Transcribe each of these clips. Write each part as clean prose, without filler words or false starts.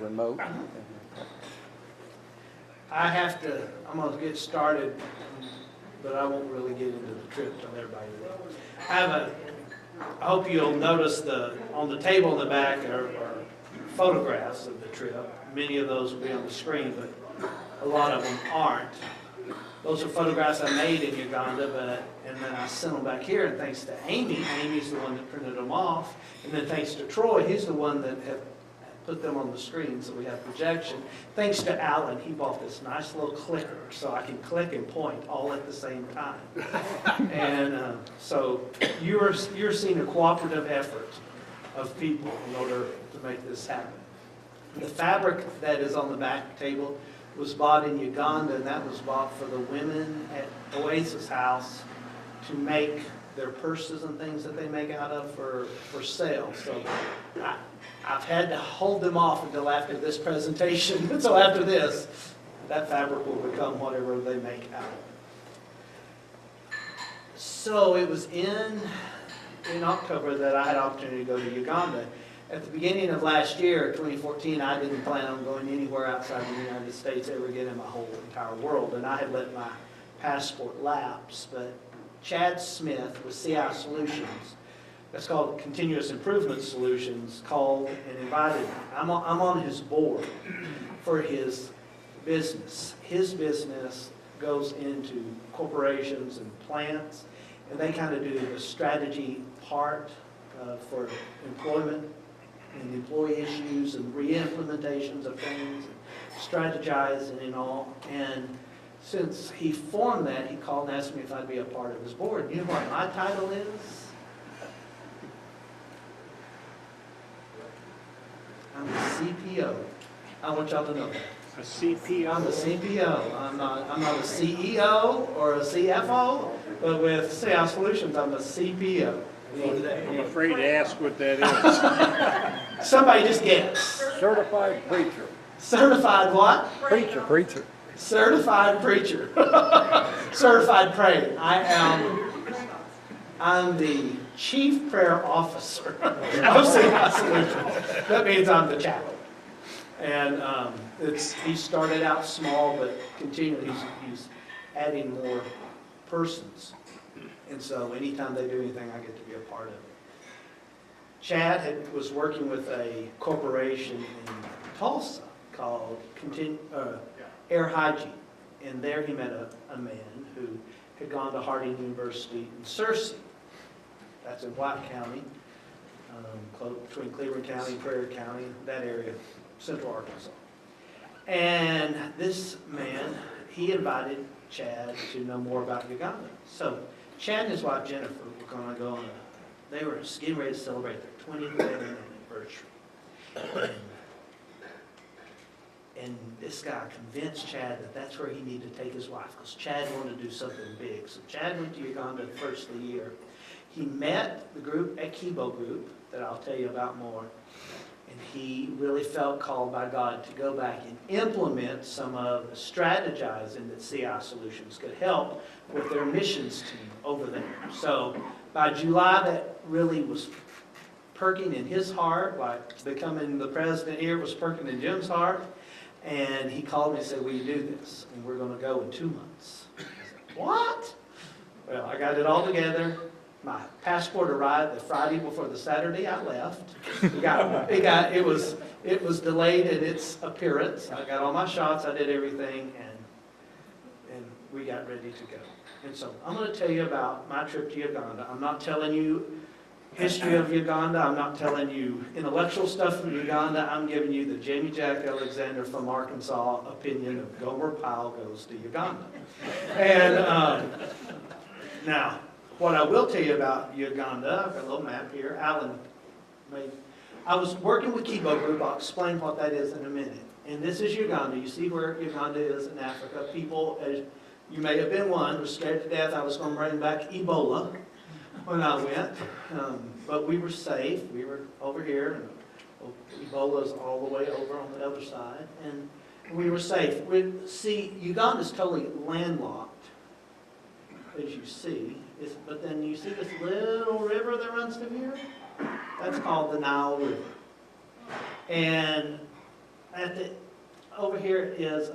remote. I'm going to get started, but I won't really get into the trip till everybody leaves. I hope you'll notice on the table in the back are photographs of the trip. Many of those will be on the screen, but a lot of them aren't. Those are photographs I made in Uganda, and then I sent them back here, and thanks to Amy, Amy's the one that printed them off, and then thanks to Troy, he's the one that had put them on the screen so we have projection. Thanks to Alan, he bought this nice little clicker so I can click and point all at the same time. And so you're seeing a cooperative effort of people in order to make this happen. The fabric that is on the back table was bought in Uganda, and that was bought for the women at Oasis House to make their purses and things that they make out of for sale. So I've had to hold them off until after this presentation. So after this, that fabric will become whatever they make out of. So it was in October that I had an opportunity to go to Uganda. At the beginning of last year, 2014, I didn't plan on going anywhere outside the United States ever again in my whole entire world, and I had let my passport lapse. But Chad Smith with CI Solutions, that's called Continuous Improvement Solutions, called and invited me. I'm on his board for his business. His business goes into corporations and plants, and they kind of do the strategy part for employment and employee issues and re-implementations of things, and strategizing and all. And since he formed that, he called and asked me if I'd be a part of his board. You know what my title is? I'm the CPO. I want y'all to know that. A CPO? I'm the CPO. I'm not a CEO or a CFO, but with CI Solutions, I'm a CPO. I'm afraid to ask what that is. Somebody just guess. Certified preacher. Certified what? Preacher. Certified preacher. Certified praying. I'm the chief prayer officer of CI Solutions. That means I'm the chaplain. And he started out small, but continually he's adding more persons. And so anytime they do anything, I get to be a part of it. Chad was working with a corporation in Tulsa called Air Hygiene. And there he met a man who had gone to Harding University in Searcy. That's in White County, between Cleveland County, Prairie County, that area, central Arkansas. And this man, he invited Chad to know more about Uganda. So Chad and his wife Jennifer were going to go on they were getting ready to celebrate their 20th wedding anniversary. And this guy convinced Chad that that's where he needed to take his wife, because Chad wanted to do something big. So Chad went to Uganda the first of the year. He met the group at Kibo Group, that I'll tell you about more. And he really felt called by God to go back and implement some of the strategizing that CI Solutions could help with their missions team over there. So by July, that really was perking in his heart, like becoming the president here was perking in Jim's heart. And he called me and said, will you do this? And we're going to go in 2 months. I said, what? Well, I got it all together. My passport arrived the Friday before the Saturday I left. It was delayed in its appearance. I got all my shots, I did everything, and we got ready to go. And so I'm going to tell you about my trip to Uganda. I'm not telling you history of Uganda. I'm not telling you intellectual stuff from Uganda. I'm giving you the Jaimie Alexander from Arkansas opinion of Gomer Pyle goes to Uganda. And now, what I will tell you about Uganda, I've got a little map here. Alan made. I was working with Kibo Group. I'll explain what that is in a minute. And this is Uganda. You see where Uganda is in Africa. People, as you may have been one, were scared to death I was going to bring back Ebola when I went. But we were safe. We were over here, and Ebola's all the way over on the other side. And we were safe. See, Uganda's totally landlocked, as you see. But then you see this little river that runs through here? That's called the Nile River. And over here is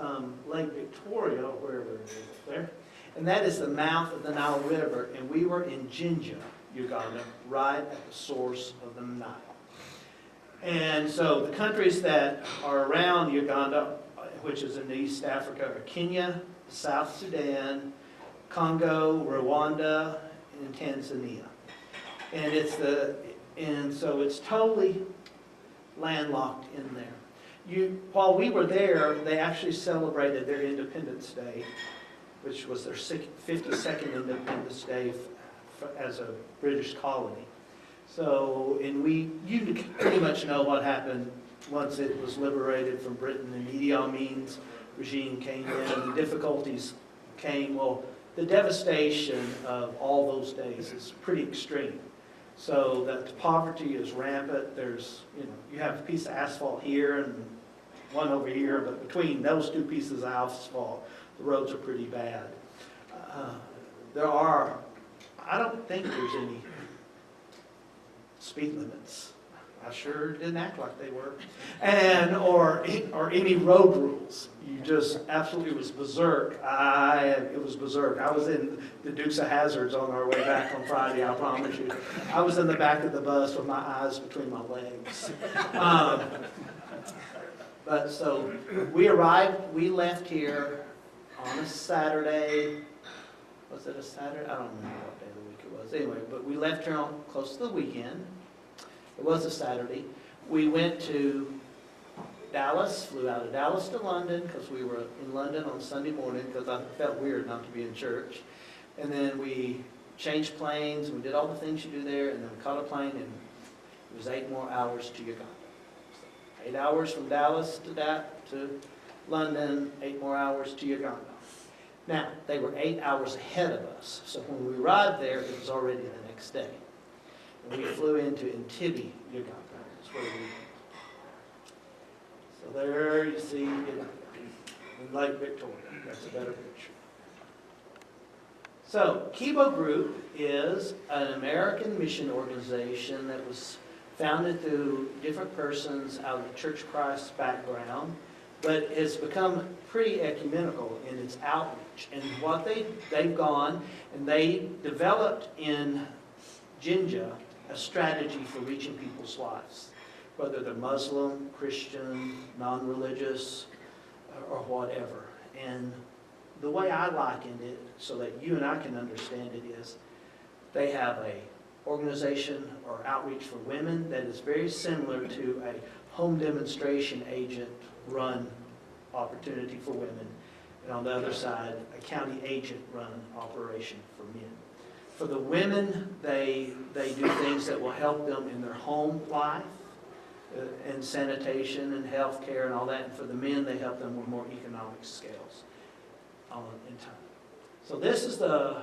Lake Victoria, wherever it is there. And that is the mouth of the Nile River. And we were in Jinja, Uganda, right at the source of the Nile. And so the countries that are around Uganda, which is in East Africa, are Kenya, South Sudan, Congo, Rwanda, and Tanzania. And so it's totally landlocked in there. While we were there, they actually celebrated their Independence Day, which was their 52nd Independence Day as a British colony. So, and you pretty much know what happened once it was liberated from Britain and Idi Amin's regime came in. The difficulties came, well, the devastation of all those days is pretty extreme. So that poverty is rampant. There's, you have a piece of asphalt here and one over here, but between those two pieces of asphalt, the roads are pretty bad. I don't think there's any speed limits. I sure didn't act like they were. Or any road rules. You just absolutely was berserk. It was berserk. I was in the Dukes of Hazzards on our way back on Friday, I promise you. I was in the back of the bus with my eyes between my legs. But so we left here on a Saturday. Was it a Saturday? I don't remember what day of the week it was. Anyway, but we left here close to the weekend. It was a Saturday. We went to Dallas, flew out of Dallas to London because we were in London on Sunday morning because I felt weird not to be in church. And then we changed planes, we did all the things you do there, and then we caught a plane, and it was 8 more hours to Uganda. So 8 hours from Dallas to London, 8 more hours to Uganda. Now, they were 8 hours ahead of us, so when we arrived there, it was already the next day. And we flew into Entebbe, Uganda. That's where we went. So there you see in Lake Victoria. That's a better picture. So, Kibo Group is an American mission organization that was founded through different persons out of the Church of Christ background, but it's become pretty ecumenical in its outreach. And what they've gone, and they developed in Jinja a strategy for reaching people's lives, whether they're Muslim, Christian, non-religious, or whatever. And the way I likened it, so that you and I can understand it, is they have a organization or outreach for women that is very similar to a home demonstration agent run opportunity for women, and on the other side, a county agent run operation for men. For the women, they do things that will help them in their home life, and sanitation and health care and all that. And for the men, they help them with more economic scales in time. So this is the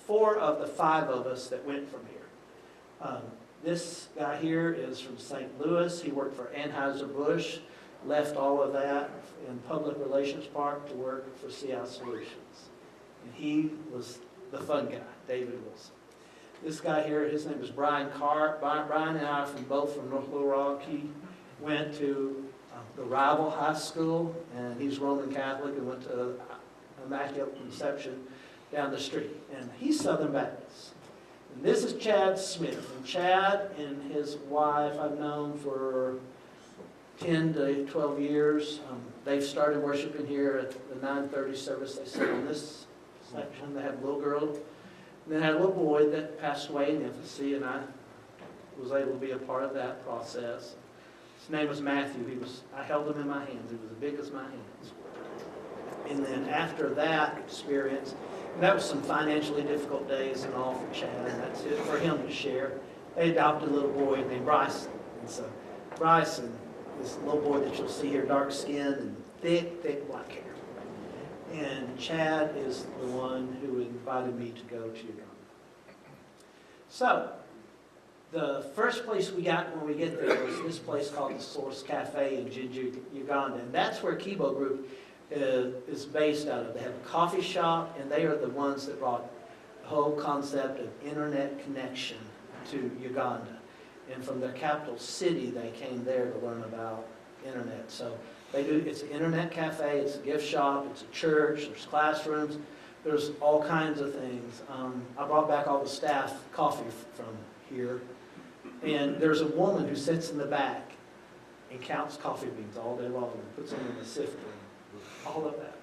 4 of the 5 of us that went from here. This guy here is from St. Louis. He worked for Anheuser-Busch, left all of that in public relations part to work for CI Solutions. And he was the fun guy, David Wilson. This guy here, his name is Brian Carr. Brian and I are both from North Little Rock. He went to the rival high school, and he's Roman Catholic, and went to Immaculate Conception down the street. And he's Southern Baptist. And this is Chad Smith. And Chad and his wife I've known for 10 to 12 years. They've started worshiping here at the 9:30 service. They sit in this section. They have a little girl. And they had a little boy that passed away in infancy, and I was able to be a part of that process. His name was Matthew. I held him in my hands. He was as big as my hands. And then after that experience, and that was some financially difficult days and all for Chad, and that's it for him to share. They adopted a little boy named Bryson. And so Bryson, this little boy that you'll see here, dark skin and thick black hair. And Chad is the one who invited me to go to Uganda. So, the first place we got when we get there was this place called the Source Cafe in Jinja, Uganda. And that's where Kibo Group is based out of. They have a coffee shop, and they are the ones that brought the whole concept of internet connection to Uganda. And from their capital city, they came there to learn about internet. So it's an internet cafe, it's a gift shop, it's a church, there's classrooms, there's all kinds of things. I brought back all the staff coffee from here. And there's a woman who sits in the back and counts coffee beans all day long and puts them in the sifter. All of that.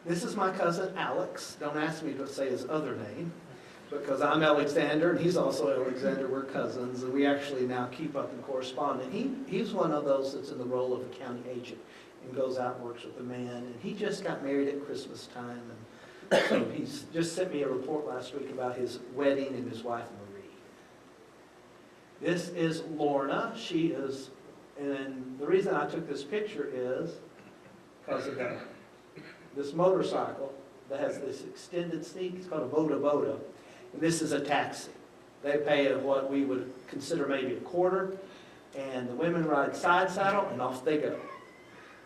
This is my cousin Alex. Don't ask me to say his other name, because I'm Alexander and he's also Alexander. We're cousins, and we actually now keep up and correspond. And he's one of those that's in the role of a county agent and goes out and works with the man. And he just got married at Christmas time. And so he's just sent me a report last week about his wedding and his wife Marie. This is Lorna. She is, and the reason I took this picture is because of this motorcycle that has this extended seat. It's called a boda. And this is a taxi. They pay what we would consider maybe a quarter, and the women ride side saddle, and off they go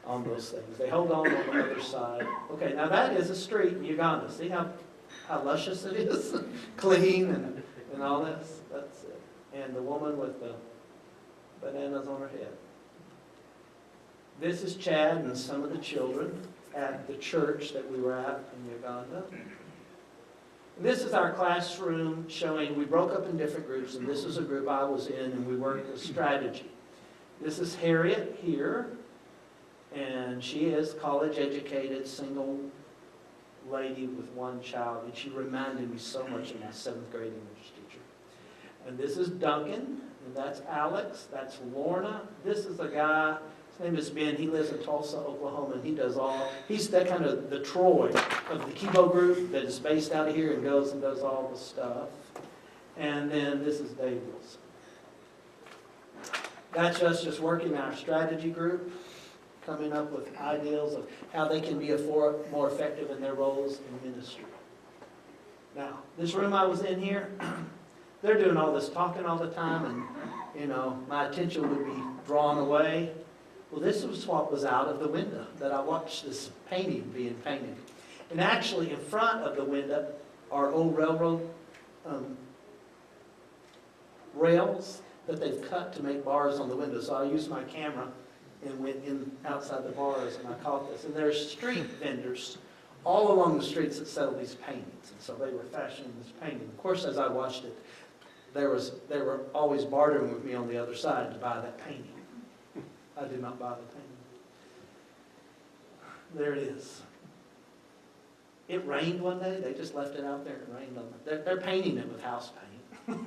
on those things. They hold on the other side. Okay, now that is a street in Uganda. See how luscious it is? Clean and all this? That's it. And the woman with the bananas on her head. This is Chad and some of the children at the church that we were at in Uganda. And this is our classroom showing, we broke up in different groups, and this is a group I was in, and we worked with strategy. This is Harriet here, and she is college-educated, single lady with one child, and she reminded me so much of my 7th grade English teacher. And this is Duncan, and that's Alex, that's Lorna. This is a guy, his name is Ben, he lives in Tulsa, Oklahoma, and he's that kind of the Troy of the Kibo group that is based out of here and goes and does all the stuff. And then this is Dave Wilson. That's us just working in our strategy group, coming up with ideas of how they can be more effective in their roles in ministry. Now, this room I was in here, they're doing all this talking all the time, and my attention would be drawn away. Well, this was what was out of the window that I watched this painting being painted. And actually, in front of the window are old railroad rails that they've cut to make bars on the window. So I used my camera and went in outside the bars, and I caught this. And there's street vendors all along the streets that sell these paintings. And so they were fashioning this painting. Of course, as I watched it, they were always bartering with me on the other side to buy that painting. I did not buy the painting. There it is. It rained one day. They just left it out there. It rained on it. They're painting it with house paint.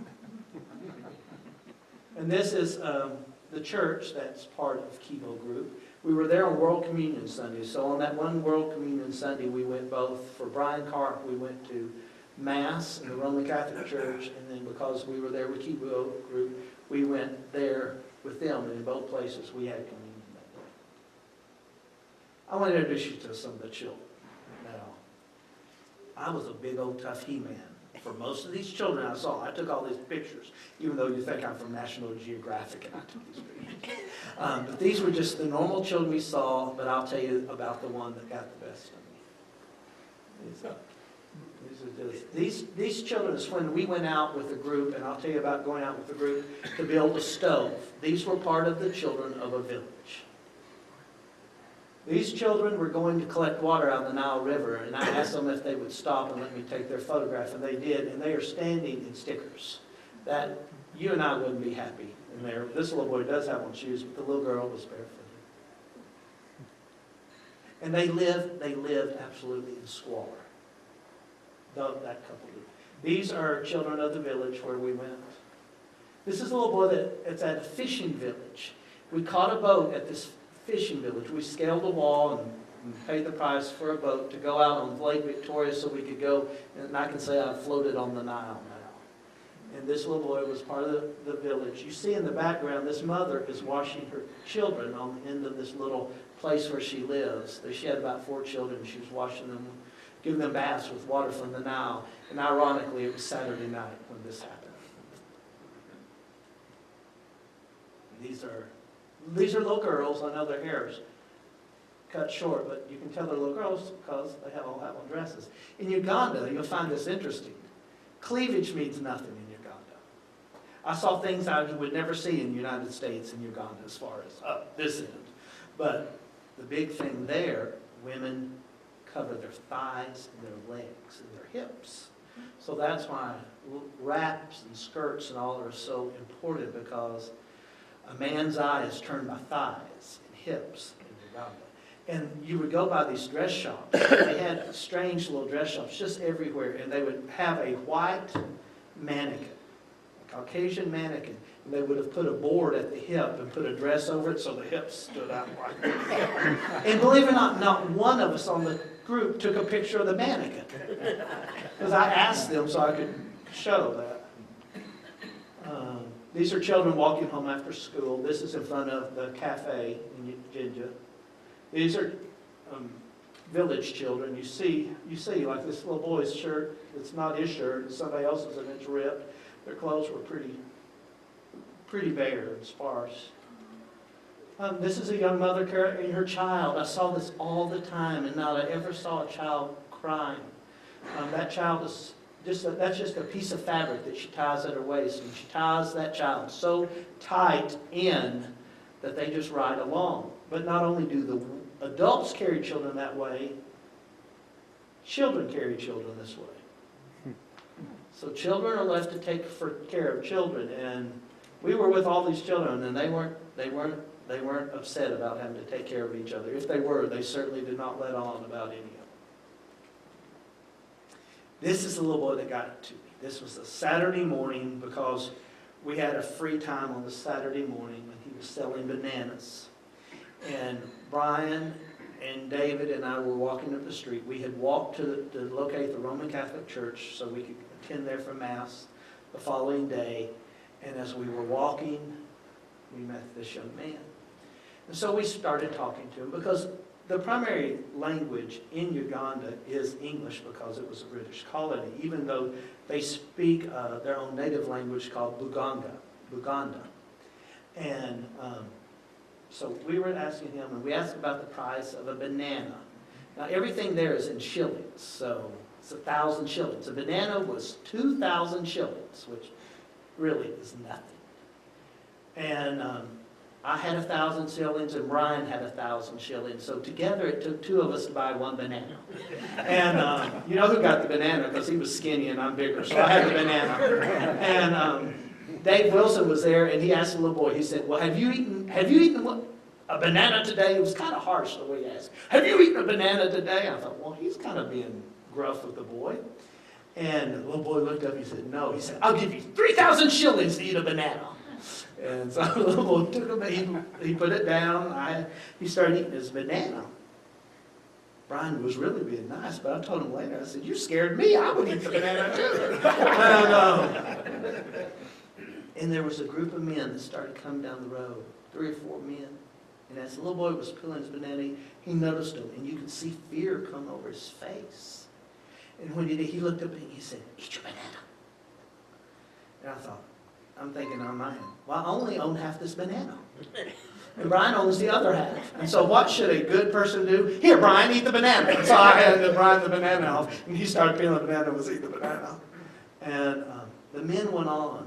And this is the church that's part of Kibo Group. We were there on World Communion Sunday. So on that one World Communion Sunday, we went both, for Brian Carp, we went to Mass in the Roman Catholic Church, and then because we were there with Kibo Group, we went there with them, and in both places we had communion that day. I want to introduce you to some of the children. Now, I was a big old tough he-man. For most of these children I saw, I took all these pictures, even though you think I'm from National Geographic and I took these pictures. But these were just the normal children we saw, but I'll tell you about the one that got the best of me. These children is when we went out with a group, and I'll tell you about going out with a group to build a stove. These were part of the children of a village. These children were going to collect water out of the Nile River, and I asked them if they would stop and let me take their photograph, and they did, and they are standing in stickers that you and I wouldn't be happy in there. This little boy does have on shoes, but the little girl was barefooted. And they lived absolutely in squalor. That couple did. These are children of the village where we went. This is a little boy that's at a fishing village. We caught a boat at this fishing village. We scaled the wall and paid the price for a boat to go out on Lake Victoria so we could go, and I can say I floated on the Nile now. And this little boy was part of the village. You see in the background, this mother is washing her children on the end of this little place where she lives. She had about 4 children. She was washing them, giving them baths with water from the Nile. And ironically, it was Saturday night when this happened. These are little girls. I know their hair's cut short, but you can tell they're little girls because they all have on dresses. In Uganda, you'll find this interesting. Cleavage means nothing in Uganda. I saw things I would never see in the United States and Uganda as far as this end. But the big thing there, women cover their thighs and their legs and their hips. So that's why wraps and skirts and all are so important, because a man's eye is turned by thighs and hips in Uganda. And you would go by these dress shops. They had strange little dress shops just everywhere, and they would have a white mannequin, a Caucasian mannequin, and they would have put a board at the hip and put a dress over it so the hips stood out like that. And believe it or not, not one of us on the group took a picture of the mannequin, because I asked them so I could show that. These are children walking home after school. This is in front of the cafe in Jinja. These are village children. You see, like this little boy's shirt, it's not his shirt, it's somebody else's, and it's ripped. Their clothes were pretty bare and sparse. This is a young mother carrying her child. I saw this all the time, and not I ever saw a child crying. That child is that's just a piece of fabric that she ties at her waist, and she ties that child so tight in that they just ride along. But not only do the adults carry children that way, children carry children this way. So children are left to take care of children, and we were with all these children, and they weren't upset about having to take care of each other. If they were, they certainly did not let on about any of it. This is the little boy that got it to me. This was a Saturday morning, because we had a free time on the Saturday morning when he was selling bananas. And Brian and David and I were walking up the street. We had walked to locate the Roman Catholic Church so we could attend there for Mass the following day. And as we were walking, we met this young man. And so we started talking to him, because the primary language in Uganda is English, because it was a British colony, even though they speak their own native language called Buganda. And so we were asking him, and we asked about the price of a banana. Now everything there is in shillings, so it's 1,000 shillings. A banana was 2,000 shillings, which really is nothing. And I had 1,000 shillings, and Brian had 1,000 shillings. So together it took two of us to buy one banana. And you know who got the banana, because he was skinny and I'm bigger, so I had the banana. And Dave Wilson was there, and he asked the little boy, he said, well, have you eaten a banana today? It was kind of harsh the way he asked. Have you eaten a banana today? I thought, well, he's kind of being gruff with the boy. And the little boy looked up and he said, no. He said, I'll give you 3,000 shillings to eat a banana. And so the little boy took him, he put it down. He started eating his banana. Brian was really being nice, but I told him later, I said, you scared me. I would eat the banana too. And there was a group of men that started coming down the road, 3 or 4 men. And as the little boy was peeling his banana, he noticed them, and you could see fear come over his face. And when he did, he looked up and he said, eat your banana. And I thought, I'm thinking on my end, well, I only own half this banana. And Brian owns the other half. And so what should a good person do? Here, Brian, eat the banana. And so I handed Brian the banana off, and he started peeling the banana and was eating the banana. And the men went on.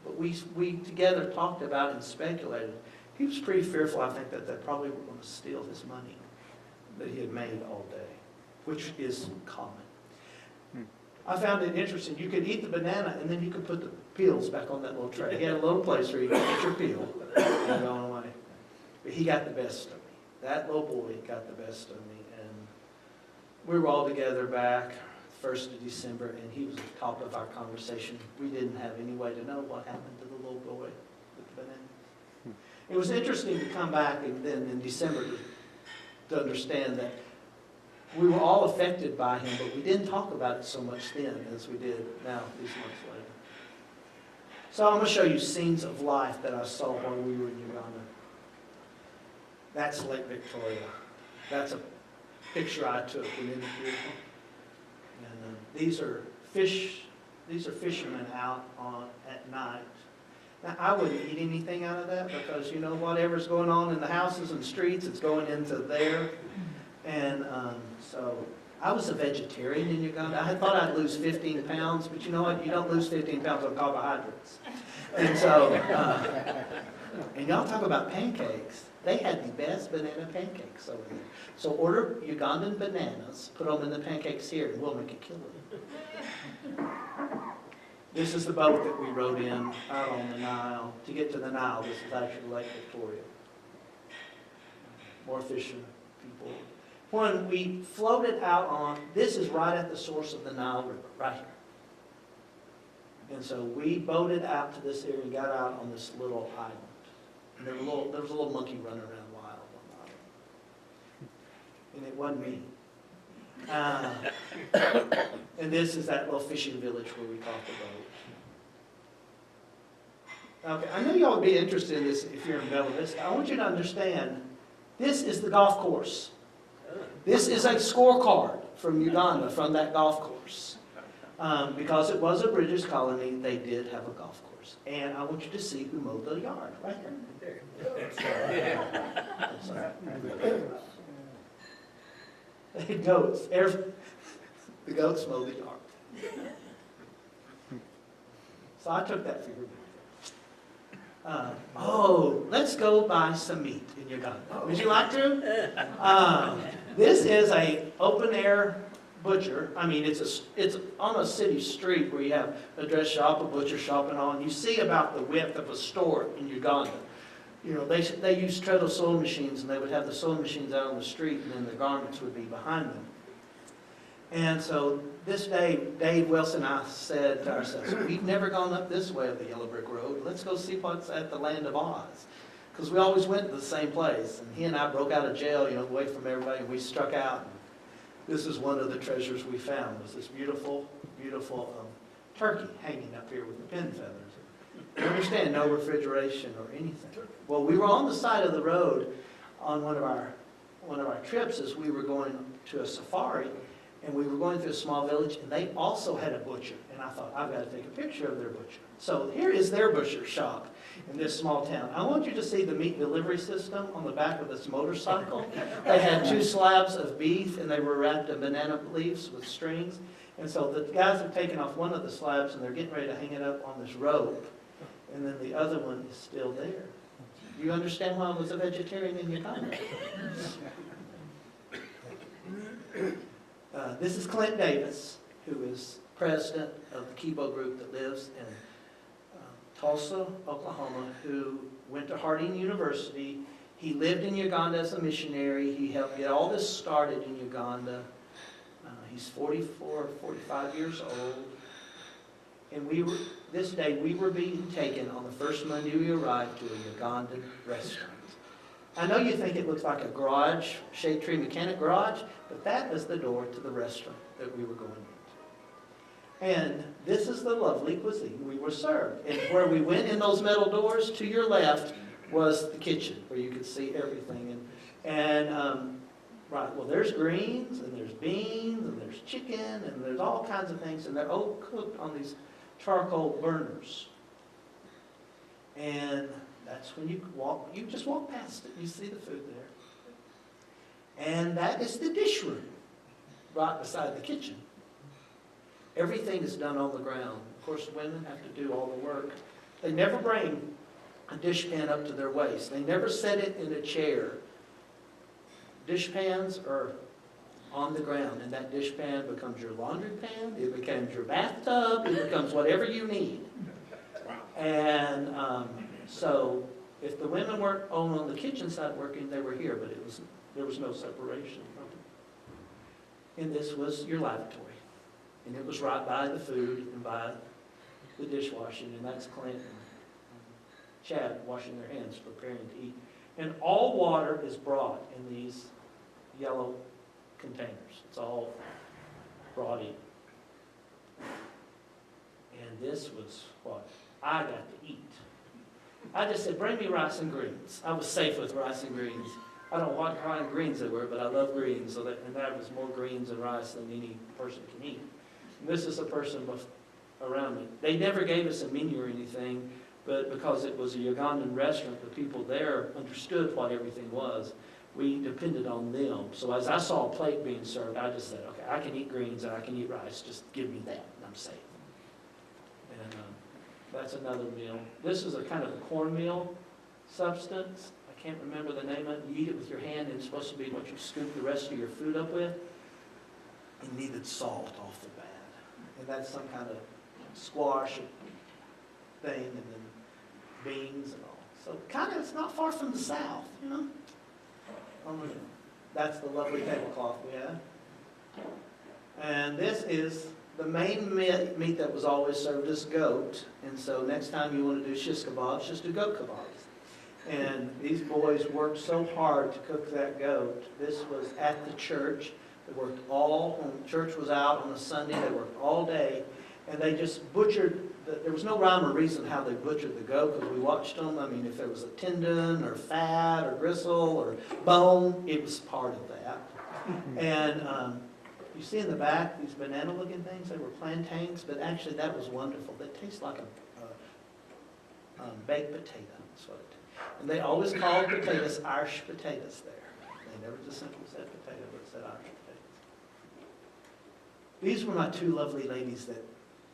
But we together talked about and speculated. He was pretty fearful, I think, that they probably were going to steal his money that he had made all day, which is common. I found it interesting. You could eat the banana, and then you could put the peels back on that little tray. He had a little place where you could get your peel and go away. But he got the best of me. That little boy got the best of me. And we were all together back 1st of December, and he was at the top of our conversation. We didn't have any way to know what happened to the little boy with the banana. It was interesting to come back and then in December to understand that we were all affected by him, but we didn't talk about it so much then as we did now, these months later. So I'm going to show you scenes of life that I saw while we were in Uganda. That's Lake Victoria. That's a picture I took within the group. And these are fishermen out at night. Now, I wouldn't eat anything out of that, because, you know, whatever's going on in the houses and streets, it's going into there. And so I was a vegetarian in Uganda. I thought I'd lose 15 pounds, but you know what? You don't lose 15 pounds on carbohydrates. And so, and y'all talk about pancakes. They had the best banana pancakes over there. So order Ugandan bananas, put them in the pancakes here, and we'll make a killer. This is the boat that we rode in out on the Nile. To get to the Nile, this is actually Lake Victoria. More fishing people. When we floated out on, this is right at the source of the Nile River, right here. And so we boated out to this area and got out on this little island. And there was a little monkey running around wild on the island. And it wasn't me. And this is that little fishing village where we caught the boat. Okay, I know y'all would be interested in this if you're in Bella Vista. I want you to understand, this is the golf course. This is a scorecard from Uganda, from that golf course. Because it was a British colony, they did have a golf course. And I want you to see who mowed the yard, right there. The goats. The goats mow the yard. So I took that for your let's go buy some meat in Uganda. Would you like to? This is a open air butcher. I mean, it's on a city street where you have a dress shop, a butcher shop, and all. And you see about the width of a store in Uganda. You know, they use treadle sewing machines, and they would have the sewing machines out on the street, and then the garments would be behind them. And so this day, Dave Wilson and I said to ourselves, we've never gone up this way of the Yellow Brick Road. Let's go see what's at the Land of Oz. Because we always went to the same place. And he and I broke out of jail, you know, away from everybody, and we struck out. This is one of the treasures we found, was this beautiful, beautiful turkey hanging up here with the pin feathers. You understand, no refrigeration or anything. Well, we were on the side of the road on one of our trips as we were going to a safari, and we were going through a small village, and they also had a butcher. And I thought, I've got to take a picture of their butcher. So here is their butcher shop in this small town. I want you to see the meat delivery system on the back of this motorcycle. They had 2 slabs of beef, and they were wrapped in banana leaves with strings. And so the guys have taken off one of the slabs, and they're getting ready to hang it up on this rope. And then the other one is still there. Do you understand why I was a vegetarian in Uganda? This is Clint Davis, who is president of the Kibo group that lives in Tulsa, Oklahoma, who went to Harding University. He lived in Uganda as a missionary. He helped get all this started in Uganda. He's 44, 45 years old. And this day we were being taken on the first Monday we arrived to a Ugandan restaurant. I know you think it looks like a garage, shade tree mechanic garage, but that is the door to the restaurant that we were going into. And this is the lovely cuisine we were served. And where we went in those metal doors, to your left was the kitchen, where you could see everything. Right, well, there's greens, and there's beans, and there's chicken, and there's all kinds of things, and they're all cooked on these charcoal burners. And that's when you just walk past it, you see the food there. And that is the dish room, right beside the kitchen. Everything is done on the ground. Of course, women have to do all the work. They never bring a dishpan up to their waist. They never set it in a chair. Dishpans are on the ground, and that dishpan becomes your laundry pan, it becomes your bathtub, it becomes whatever you need. And so if the women weren't on the kitchen side working, they were here, but there was no separation from them. And this was your lavatory. And it was right by the food and by the dishwashing, and that's Clint and Chad washing their hands, preparing to eat. And all water is brought in these yellow containers. It's all brought in. And this was what I got to eat. I just said, bring me rice and greens. I was safe with rice and greens. I don't know what kind of greens they were, but I love greens. And that was more greens and rice than any person can eat. And this is a person around me. They never gave us a menu or anything, but because it was a Ugandan restaurant, the people there understood what everything was. We depended on them. So as I saw a plate being served, I just said, okay, I can eat greens and I can eat rice. Just give me that, and I'm safe. And That's another meal. This is a kind of a cornmeal substance. I can't remember the name of it. You eat it with your hand, and it's supposed to be what you scoop the rest of your food up with. It needed salt off the bat. And that's some kind of squash thing, and then beans and all. So kind of, it's not far from the South, you know. That's the lovely tablecloth we have. And this is the main meat that was always served is goat. And so next time you want to do shish kebabs, just do goat kebabs. And these boys worked so hard to cook that goat. This was at the church. They worked when church was out on a Sunday. They worked all day. And they just butchered. There was no rhyme or reason how they butchered the goat because we watched them. I mean, if there was a tendon or fat or gristle or bone, it was part of that. And you see in the back these banana-looking things. They were plantains, but actually that was wonderful. They taste like a baked potato. That's what it. And they always called potatoes Irish potatoes there. They never just simply said potato, but said Irish potatoes. These were my two lovely ladies that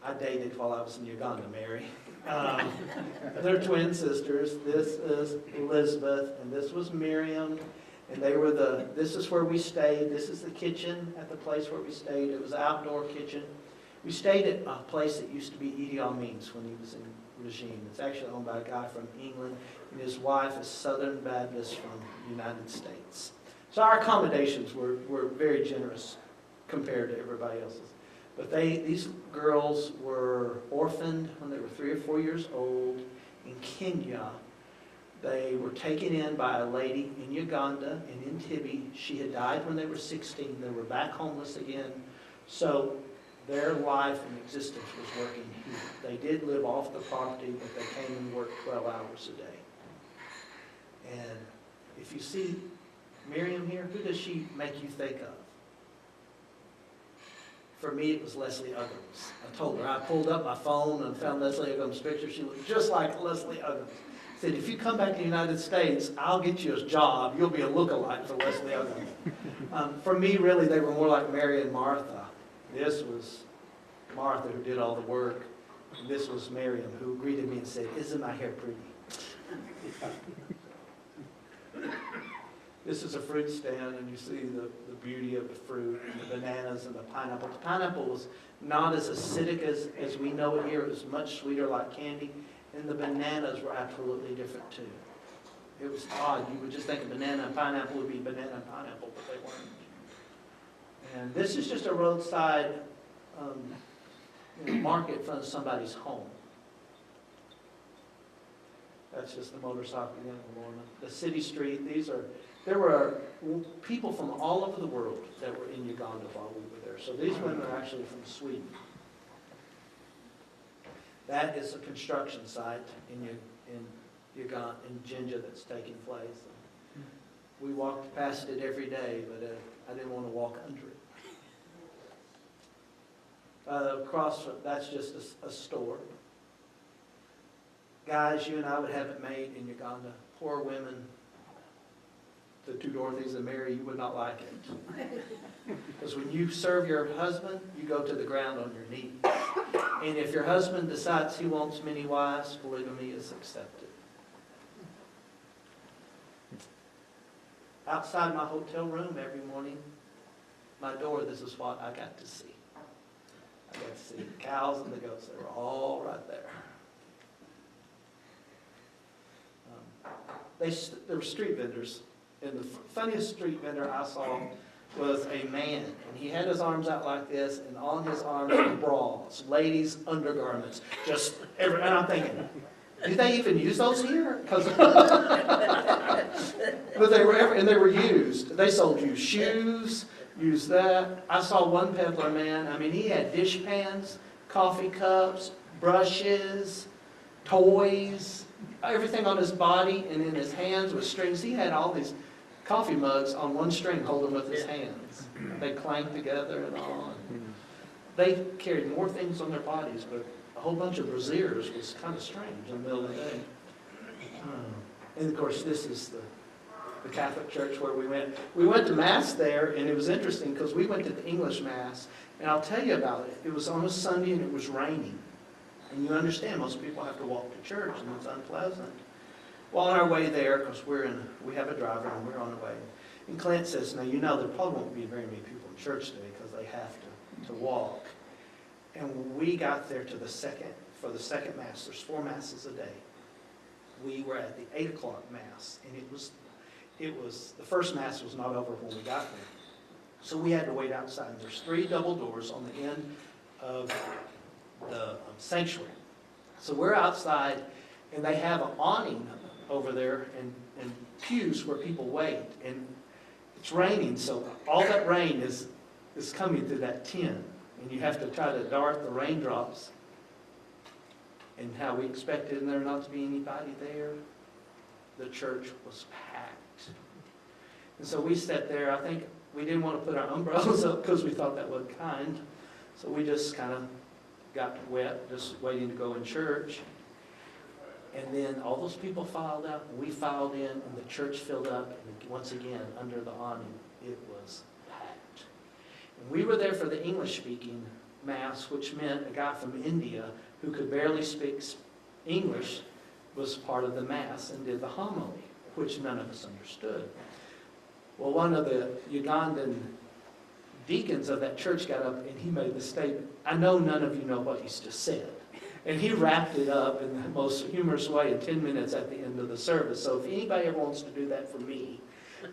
I dated while I was in Uganda, Mary. They're twin sisters. This is Elizabeth, and this was Miriam. And they were this is where we stayed. This is the kitchen at the place where we stayed. It was an outdoor kitchen. We stayed at a place that used to be Idi Amin's when he was in regime. It's actually owned by a guy from England, and his wife is Southern Baptist from the United States. So our accommodations were very generous compared to everybody else's. But these girls were orphaned when they were 3 or 4 years old in Kenya. They were taken in by a lady in Uganda and in Entebbe. She had died when they were 16. They were back homeless again. So their life and existence was working here. They did live off the property, but they came and worked 12 hours a day. And if you see Miriam here, who does she make you think of? For me, it was Leslie Uggams. I told her, I pulled up my phone and found Leslie Uggams' picture. She looked just like Leslie Uggams. I said, if you come back to the United States, I'll get you a job. You'll be a lookalike for Leslie Uggams. For me, really, they were more like Mary and Martha. This was Martha who did all the work. And this was Miriam who greeted me and said, isn't my hair pretty? This is a fruit stand, and you see the beauty of the fruit, and the bananas and the pineapple. The pineapple was not as acidic as we know it here. It was much sweeter like candy. And the bananas were absolutely different too. It was odd. You would just think a banana and pineapple would be banana and pineapple, but they weren't. And this is just a roadside market in front of somebody's home. That's just the motorcycle again, Lorna. The city street, there were people from all over the world that were in Uganda while we were there. So these women are actually from Sweden. That is a construction site in Uganda, in Jinja, that's taking place. We walked past it every day, but I didn't want to walk under it. Across from, that's just a store. Guys, you and I would have it made in Uganda. Poor women, the two Dorothys and Mary, you would not like it. Because when you serve your husband, you go to the ground on your knees. And if your husband decides he wants many wives, polygamy is accepted. Outside my hotel room every morning, my door, this is what I got to see. I got to see the cows and the goats. They were all right there. There were street vendors. And the funniest street vendor I saw was a man. And he had his arms out like this, and on his arms were bras, ladies' undergarments. And I'm thinking, do they even use those here? But they were used. They sold you shoes, used that. I saw one peddler man, I mean, he had dish pans, coffee cups, brushes, toys, everything on his body, and in his hands with strings. He had all these coffee mugs on one string holding with his hands. They clanked together and all. They carried more things on their bodies, but a whole bunch of brassieres was kind of strange in the middle of the day. And of course, this is the Catholic church where we went. We went to Mass there, and it was interesting because we went to the English Mass, and I'll tell you about it. It was on a Sunday, and it was raining. And you understand, most people have to walk to church, and it's unpleasant. Well, on our way there, because we have a driver, and we're on the way. And Clint says, now, you know, there probably won't be very many people in church today because they have to walk. And when we got there for the second Mass, there's 4 Masses a day. We were at the 8 o'clock Mass, and the first Mass was not over when we got there. So we had to wait outside. And there's 3 double doors on the end of the sanctuary. So we're outside, and they have an awning over there and pews where people wait. And it's raining, so all that rain is coming through that tin. And you have to try to dart the raindrops. And how we expected there not to be anybody there, the church was packed. And so we sat there. I think we didn't want to put our umbrellas up because we thought that wasn't kind. So we just kind of got wet, just waiting to go in church. And then all those people filed out, and we filed in, and the church filled up. And once again, under the awning, it was packed. And we were there for the English-speaking Mass, which meant a guy from India who could barely speak English was part of the Mass and did the homily, which none of us understood. Well, one of the Ugandan deacons of that church got up and he made the statement, I know none of you know what he's just said. And he wrapped it up in the most humorous way in 10 minutes at the end of the service. So if anybody ever wants to do that for me,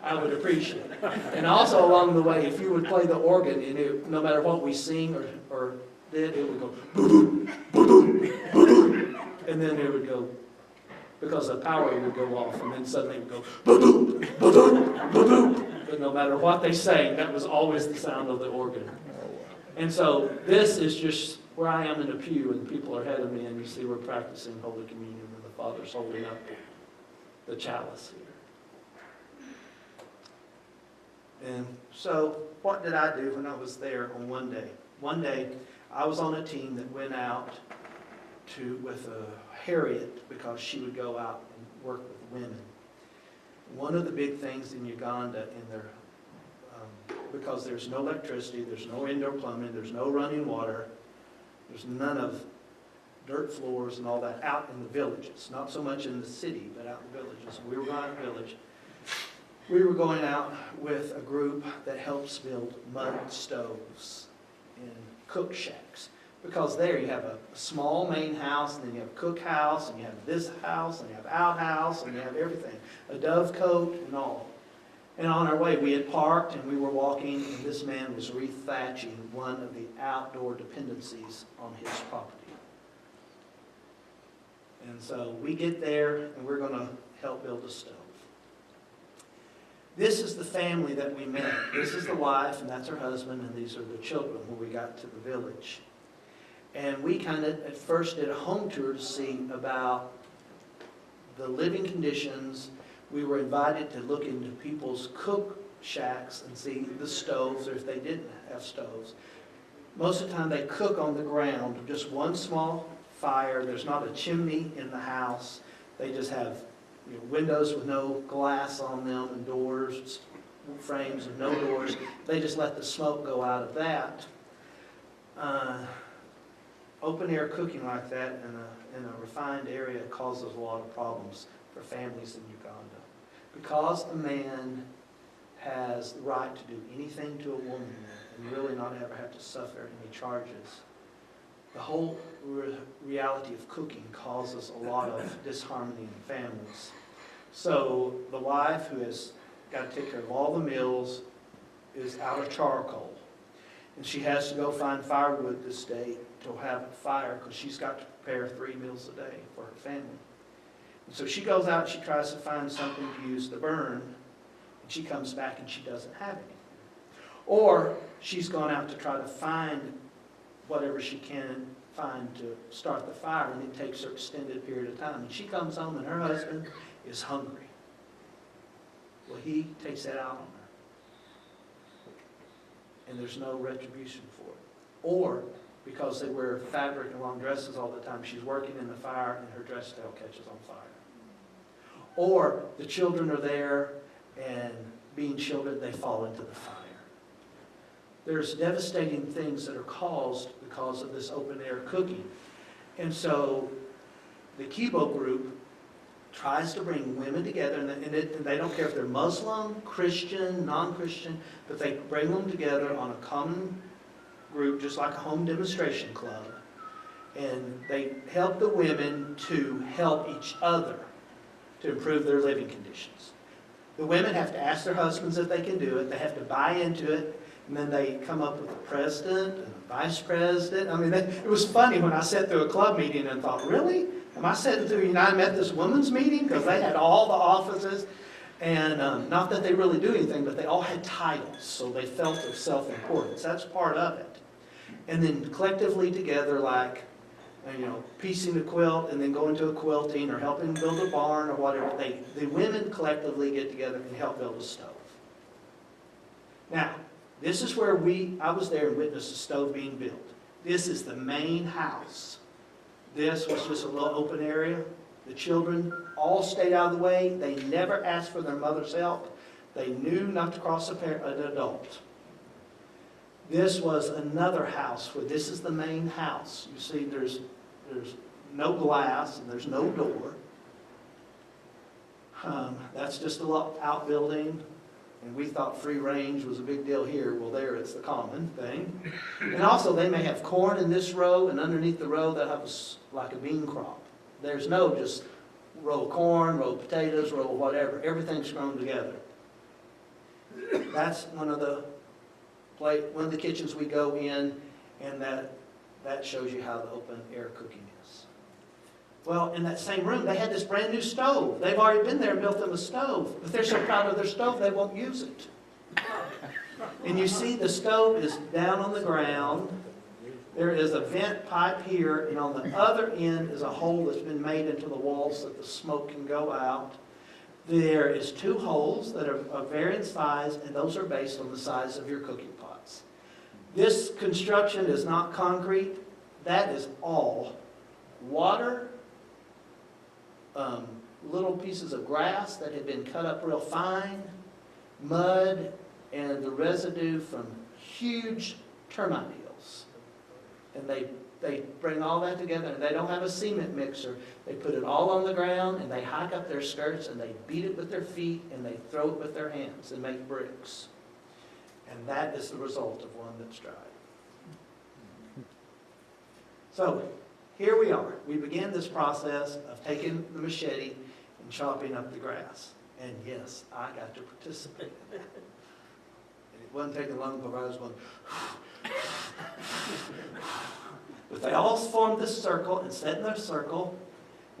I would appreciate it. And also along the way, if you would play the organ, and no matter what we sing or did, it would go boo-boo, boo-boo, boo-boo. And then it would go, because the power would go off, and then suddenly it would go boo-boo, boo-boo, boo-boo. But no matter what they sang, that was always the sound of the organ. And so this is just where I am in a pew, and people are ahead of me, and you see we're practicing Holy Communion, and the Father's holding up the chalice here. And so what did I do when I was there on one day? One day, I was on a team that went out with Harriet because she would go out and work with women. One of the big things in Uganda, because there's no electricity, there's no indoor plumbing, there's no running water, there's none of dirt floors and all that out in the villages. Not so much in the city, but out in the villages. We were going out in the village. We were going out with a group that helps build mud stoves and cook shacks. Because there you have a small main house, and then you have a cook house, and you have this house, and you have outhouse, and you have everything. A dovecote and all. And on our way, we had parked, and we were walking, and this man was rethatching one of the outdoor dependencies on his property. And so we get there, and we're going to help build a stove. This is the family that we met. This is the wife, and that's her husband, and these are the children when we got to the village. And we kind of, at first, did a home tour to see about the living conditions. We were invited to look into people's cook shacks and see the stoves, or if they didn't have stoves. Most of the time, they cook on the ground, just one small fire. There's not a chimney in the house. They just have windows with no glass on them and doors, frames with no doors. They just let the smoke go out of that. Open air cooking like that in a refined area causes a lot of problems for families in Uganda. Because a man has the right to do anything to a woman and really not ever have to suffer any charges, the whole reality of cooking causes a lot of disharmony in families. So the wife, who has got to take care of all the meals, is out of charcoal. And she has to go find firewood this day to have a fire because she's got to prepare 3 meals a day for her family. And so she goes out and she tries to find something to use to burn, and she comes back and she doesn't have any. Or she's gone out to try to find whatever she can find to start the fire, and it takes her extended period of time. And she comes home and her husband is hungry. Well, he takes that out on her. And there's no retribution for it. Or because they wear fabric and long dresses all the time, she's working in the fire and her dress tail catches on fire. Or the children are there and being shielded, they fall into the fire. There's devastating things that are caused because of this open air cooking. And so the Kibo group tries to bring women together, and they don't care if they're Muslim, Christian, non-Christian, but they bring them together on a common group, just like a home demonstration club. And they help the women to help each other to improve their living conditions. The women have to ask their husbands if they can do it. They have to buy into it. And then they come up with a president and a vice president. I mean, it was funny when I sat through a club meeting and thought, really? Am I sitting through a United Methodist Women's meeting? Because they had all the offices. And not that they really do anything, but they all had titles. So they felt of self-importance. That's part of it. And then collectively together, like, piecing a quilt and then going to a quilting or helping build a barn or whatever. The women collectively get together and help build a stove. Now, this is where I was there and witnessed the stove being built. This is the main house. This was just a little open area. The children all stayed out of the way. They never asked for their mother's help. They knew not to cross an adult. This was another house where this is the main house. You see, there's no glass and there's no door. That's just a little outbuilding. And we thought free range was a big deal here. Well, there it's the common thing. And also they may have corn in this row, and underneath the row they'll have like a bean crop. There's no just row of corn, row of potatoes, row of whatever. Everything's grown together. That's one of the kitchens we go in, and that shows you how the open air cooking is. Well, in that same room, they had this brand new stove. They've already been there and built them a stove. But they're so proud of their stove, they won't use it. And you see the stove is down on the ground. There is a vent pipe here, and on the other end is a hole that's been made into the wall so that the smoke can go out. There is 2 holes that are of varying size, and those are based on the size of your cooking pots. This construction is not concrete. That is all water, little pieces of grass that had been cut up real fine, mud, and the residue from huge termite hills. And they bring all that together, and they don't have a cement mixer. They put it all on the ground, and they hike up their skirts, and they beat it with their feet, and they throw it with their hands and make bricks. And that is the result of one that's dried. So here we are. We began this process of taking the machete and chopping up the grass. And yes, I got to participate in that. And it wasn't taking long before I was going, but they all formed this circle and sat in their circle,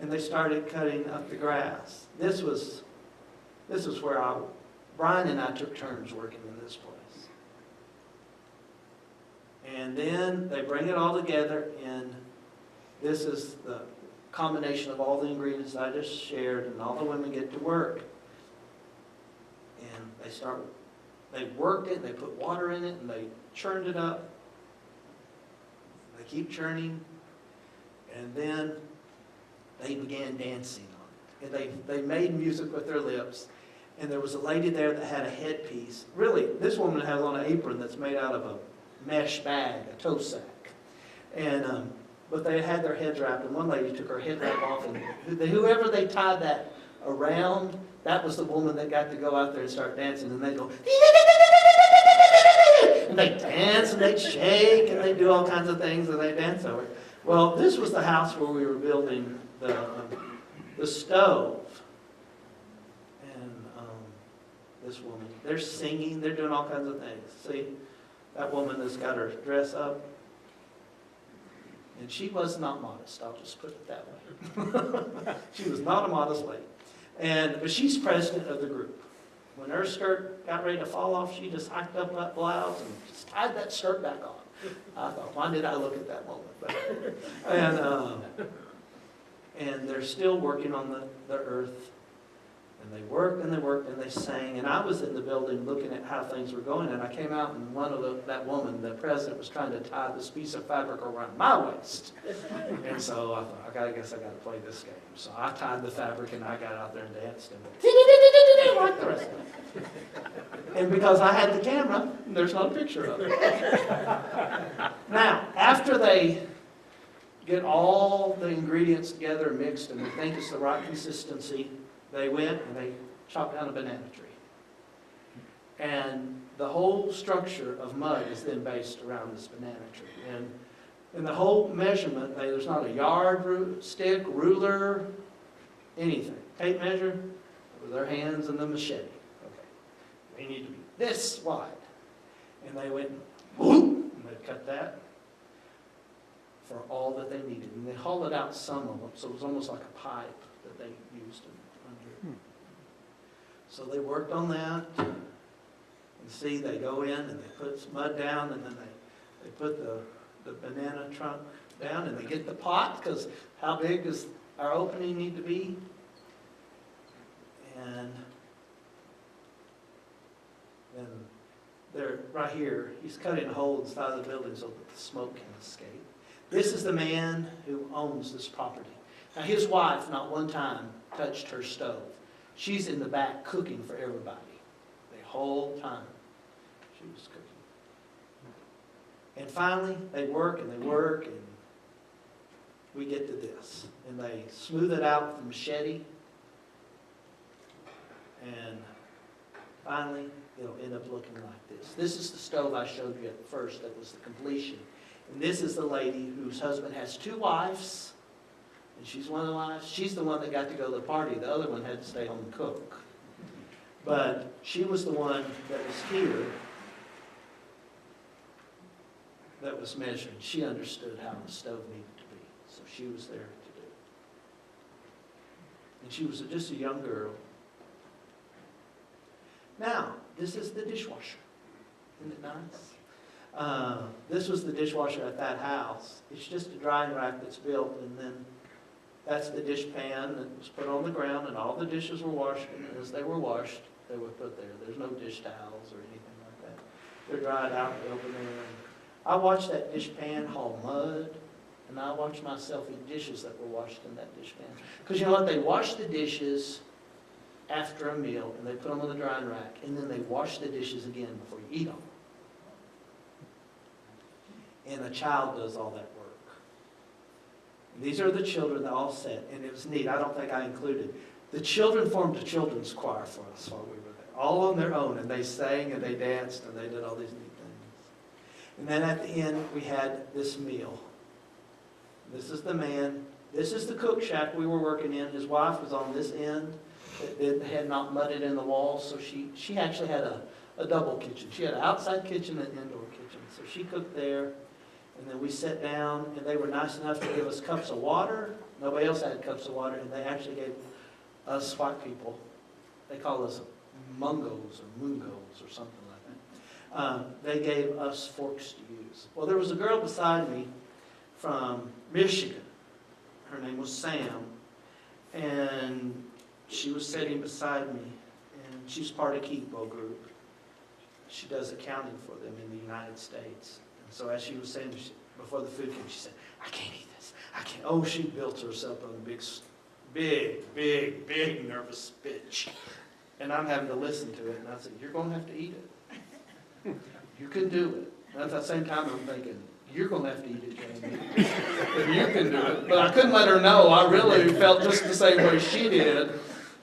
and they started cutting up the grass. This was where Brian and I took turns working in this place. And then they bring it all together, and this is the combination of all the ingredients I just shared, and all the women get to work. And they worked it, they put water in it, and they churned it up. They keep churning, and then they began dancing on it. And they made music with their lips. And there was a lady there that had a headpiece. Really, this woman has on an apron that's made out of a mesh bag, a tow sack. And but they had their heads wrapped, and one lady took her head wrap off, and whoever they tied that around, that was the woman that got to go out there and start dancing. And they go, and they dance, and they shake, and they do all kinds of things, and they dance over it. Well, this was the house where we were building the stove. And this woman, they're singing, they're doing all kinds of things. See, that woman that's got her dress up. And she was not modest, I'll just put it that way. She was not a modest lady. But she's president of the group. When her skirt got ready to fall off, she just hiked up that blouse and just tied that skirt back on. I thought, why did I look at that moment? And they're still working on the earth. And they worked and they worked and they sang. And I was in the building looking at how things were going. And I came out, and that woman, the president, was trying to tie this piece of fabric around my waist. And so I thought, I guess I got to play this game. So I tied the fabric, and I got out there and danced and like the rest of it. And because I had the camera, there's not a picture of it. Now, after they get all the ingredients together and mixed, and we think it's the right consistency, they went and they chopped down a banana tree. And the whole structure of mud is then based around this banana tree. And in the whole measurement, there's not a yard, stick, ruler, anything. Tape measure with their hands and the machete. Okay, they need to be this wide. And they went, whoop, and they cut that for all that they needed. And they hollowed out some of them, so it was almost like a pipe that they used under. So they worked on that. And see, they go in and they put some mud down, and then they put the banana trunk down, and they get the pot, because how big does our opening need to be? And then they're right here. He's cutting a hole in the side of the building so that the smoke can escape. This is the man who owns this property. Now, his wife, not one time, touched her stove. She's in the back cooking for everybody the whole time she was cooking. And finally, they work and they work, and we get to this. And they smooth it out with a machete. And finally, it'll end up looking like this. This is the stove I showed you at first that was the completion. And this is the lady whose husband has 2 wives. And she's one of the wives. She's the one that got to go to the party. The other one had to stay home and cook. But she was the one that was here that was measuring. She understood how the stove needed to be. So she was there to do it. And she was just a young girl. Now, this is the dishwasher. Isn't it nice? This was the dishwasher at that house. It's just a drying rack that's built, and then that's the dish pan that was put on the ground, and all the dishes were washed, and as they were washed, they were put there. There's no dish towels or anything like that. They're dried out and open there. I watched that dish pan haul mud, and I watched myself eat dishes that were washed in that dish pan. Because you know what? They wash the dishes after a meal, and they put them on the drying rack, and then they wash the dishes again before you eat them. And a child does all that work. And these are the children that all sat, and it was neat. I don't think I included. The children formed a children's choir for us while we were there, all on their own, and they sang and they danced and they did all these neat things. And then at the end, we had this meal. This is the man. This is the cook shack we were working in. His wife was on this end. It had not mudded in the walls, so she actually had a double kitchen. She had an outside kitchen and an indoor kitchen. So she cooked there, and then we sat down, and they were nice enough to give us cups of water. Nobody else had cups of water, and they actually gave us white people, they call us mungos or mungos or something like that. They gave us forks to use. Well, there was a girl beside me from Michigan. Her name was Sam, and she was sitting beside me, and she's part of Kibo group. She does accounting for them in the United States. And so as she was saying, before the food came, she said, "I can't eat this. I can't." Oh, she built herself on a big, nervous bitch. And I'm having to listen to it, and I said, "You're going to have to eat it. You can do it." And at the same time, I'm thinking, "You're going to have to eat it, Jaimie. If you can do it." But I couldn't let her know. I really felt just the same way she did,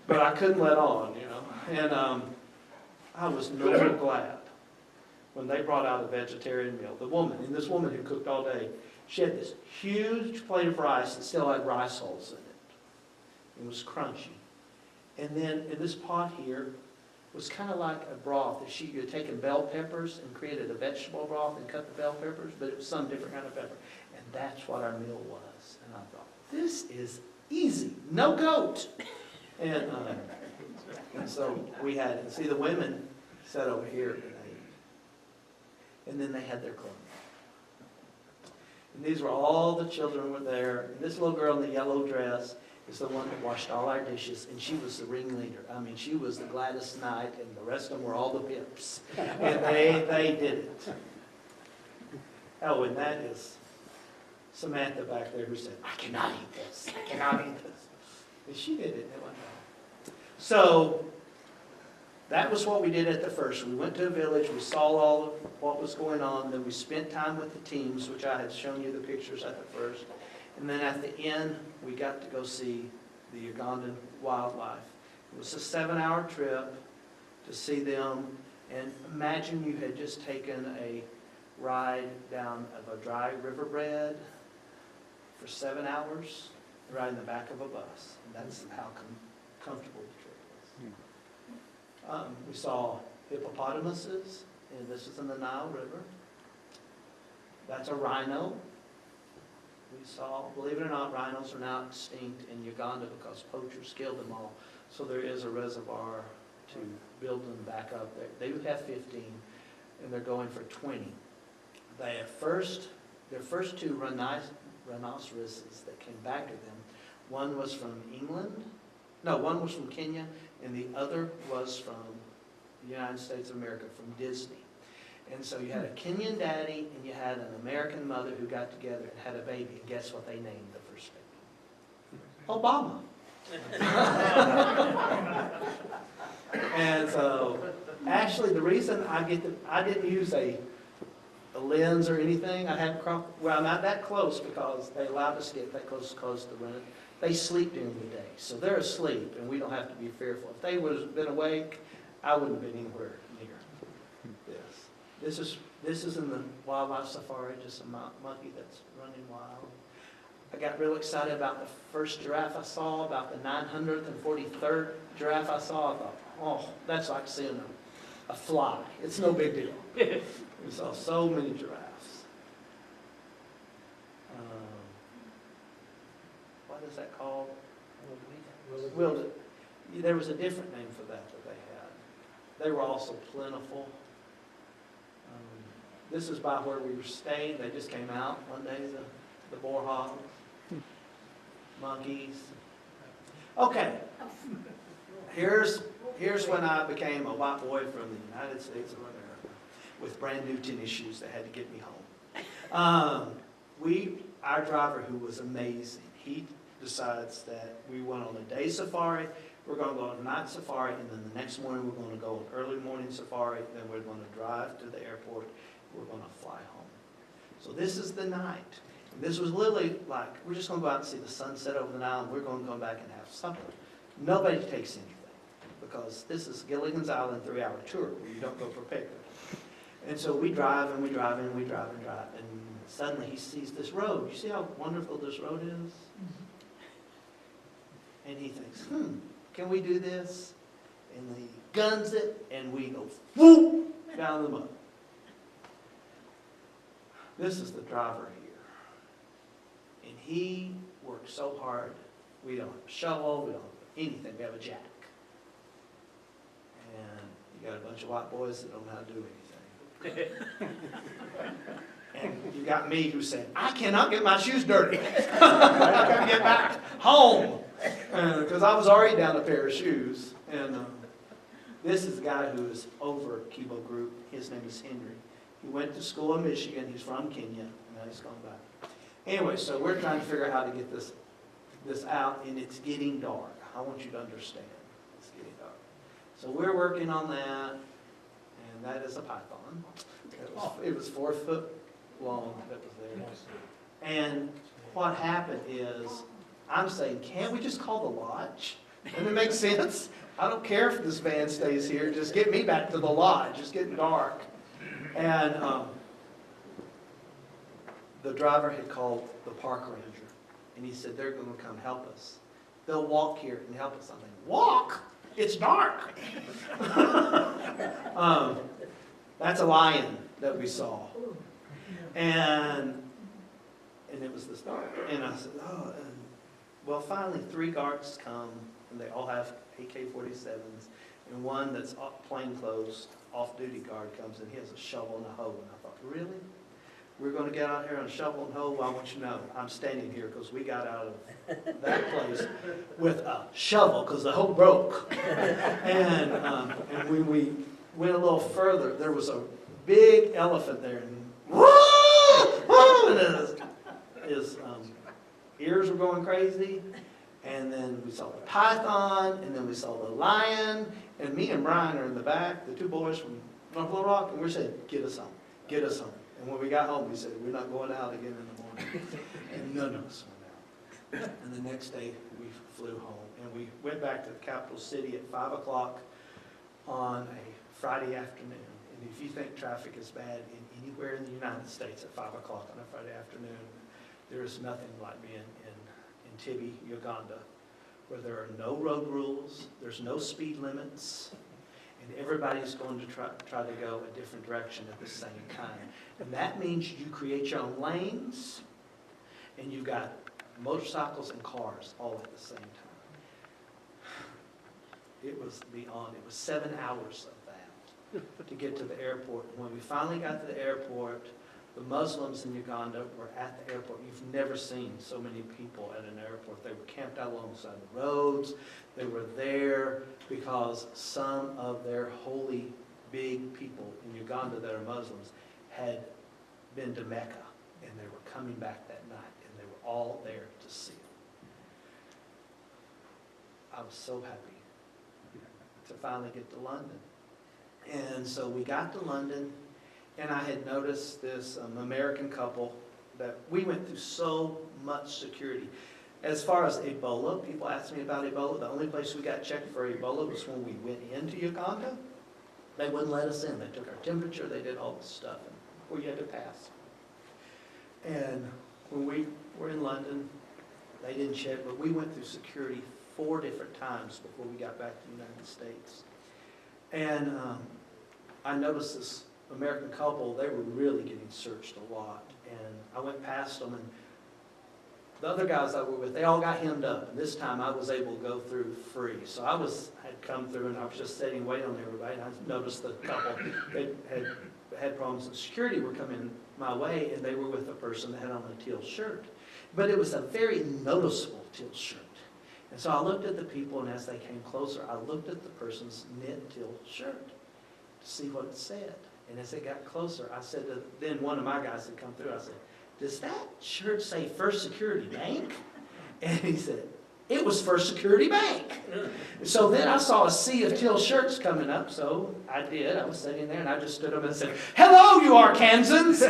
but I couldn't let on, you know. And I was no glad when they brought out a vegetarian meal. The woman, and this woman who cooked all day, she had this huge plate of rice that still had rice hulls in it. It was crunchy. And then in this pot here was kind of like a broth that she had taken bell peppers and created a vegetable broth and cut the bell peppers, but it was some different kind of pepper. And that's what our meal was. And I thought, this is easy. No goat. And so we had it. See, the women sat over here and ate. And then they had their clothes. And these were all the children were there. And this little girl in the yellow dress is the one that washed all our dishes, and she was the ringleader. I mean, she was the Gladys Knight, and the rest of them were all the pips. And they did it. Oh, and that is Samantha back there who said, "I cannot eat this. I cannot eat this." And she did it. So that was what we did at the first. We went to a village. We saw all of what was going on. Then we spent time with the teams, which I had shown you the pictures at the first. And then at the end, we got to go see the Ugandan wildlife. It was a 7-hour trip to see them. And imagine you had just taken a ride down of a dry riverbed for 7 hours, right in the back of a bus. And that's how comfortable the trip was. We saw hippopotamuses, and this is in the Nile River. That's a rhino. We saw, believe it or not, rhinos are now extinct in Uganda because poachers killed them all. So there is a reservoir to build them back up there. They would have 15, and they're going for 20. Their first two rhinoceroses that came back to them, one was from one was from Kenya, and the other was from the United States of America, from Disney. And so you had a Kenyan daddy and you had an American mother who got together and had a baby. And guess what they named the first baby? Obama. And so, actually, the reason I didn't use a lens or anything. I'm not that close because they allowed us to get that close to the run. They sleep during the day, so they're asleep, and we don't have to be fearful. If they would have been awake, I wouldn't have been anywhere near this. This is in the wildlife safari, just a monkey that's running wild. I got real excited about the first giraffe I saw, about the 943rd giraffe I saw. I thought, oh, that's like seeing a fly. It's no big deal. We saw so many giraffes. What is that called? Wildebeest. There was a different name for that they had. They were also plentiful. This is by where we were staying. They just came out one day, the boar hogs, monkeys. Okay, here's when I became a white boy from the United States of America with brand new tennis shoes that had to get me home. Our driver, who was amazing, he decides that we went on a day safari, we're going to go on a night safari, and then the next morning we're going to go on early morning safari, then we're going to drive to the airport, we're going to fly home. So this is the night. And this was literally like, we're just going to go out and see the sunset over the Nile, and we're going to go back and have supper. Nobody takes anything, because this is Gilligan's Island 3-hour tour where you don't go prepared. And so we drive and we drive and we drive and drive, and suddenly he sees this road. You see how wonderful this road is? And he thinks, can we do this? And he guns it, and we go whoop down the mud. This is the driver here. And he worked so hard. We don't have a shovel, we don't have anything, we have a jack. And you got a bunch of white boys that don't know how to do anything. And you got me who said, I cannot get my shoes dirty. I got to get back home. Because I was already down a pair of shoes. And this is the guy who is over Kibo Group. His name is Henry. He went to school in Michigan. He's from Kenya. And now he's gone back. Anyway, so we're trying to figure out how to get this out. And it's getting dark. I want you to understand. It's getting dark. So we're working on that. And that is a python. It was 4 foot long that was there. And what happened is, I'm saying, can't we just call the lodge? Doesn't it make sense? I don't care if this van stays here. Just get me back to the lodge. It's getting dark. And the driver had called the park ranger. And he said, they're going to come help us. They'll walk here and help us. I'm like, walk? It's dark. That's a lion that we saw. And it was this dark. And I said, oh. And, well, finally 3 guards come, and they all have AK-47s. And one that's plainclothes, off-duty guard comes, and he has a shovel and a hoe. And I thought, really? We're going to get out here on a shovel and hoe? Well, I want you to know, I'm standing here because we got out of that place with a shovel because the hoe broke. And when we went a little further, there was a big elephant there. And his ears were going crazy. And then we saw the python, and then we saw the lion. And me and Brian are in the back, the 2 boys from North Little Rock, and we're saying, get us home, get us home. And when we got home, we said, we're not going out again in the morning. And none of us went out. And the next day, we flew home. And we went back to the capital city at 5 o'clock on a Friday afternoon. And if you think traffic is bad anywhere in the United States at 5 o'clock on a Friday afternoon, there is nothing like being in Tibi, Uganda, where there are no road rules, there's no speed limits, and everybody's going to try to go a different direction at the same time. And that means you create your own lanes, and you've got motorcycles and cars all at the same time. It was beyond, it was 7 hours of that to get to the airport. When we finally got to the airport, the Muslims in Uganda were at the airport. You've never seen so many people at an airport. They were camped out alongside the roads. They were there because some of their holy big people in Uganda that are Muslims had been to Mecca, and they were coming back that night, and they were all there to see it. I was so happy to finally get to London. And so we got to London, and I had noticed this American couple that we went through so much security. As far as Ebola, people ask me about Ebola. The only place we got checked for Ebola was when we went into Uganda. They wouldn't let us in. They took our temperature. They did all this stuff, and we had to pass. And when we were in London, they didn't check, but we went through security 4 different times before we got back to the United States. And I noticed this American couple, they were really getting searched a lot. And I went past them, and the other guys I were with, they all got hemmed up. And this time I was able to go through free. So I had come through, and I was just sitting, waiting on everybody. And I noticed the couple had problems with security were coming my way, and they were with a person that had on a teal shirt. But it was a very noticeable teal shirt. And so I looked at the people, and as they came closer, I looked at the person's knit teal shirt to see what it said. And as they got closer, I said to then one of my guys had come through, I said, "Does that shirt say First Security Bank?" And he said, "It was First Security Bank." So then I saw a sea of teal shirts coming up, so I did. I was sitting there, and I just stood up and said, "Hello, you Arkansans!"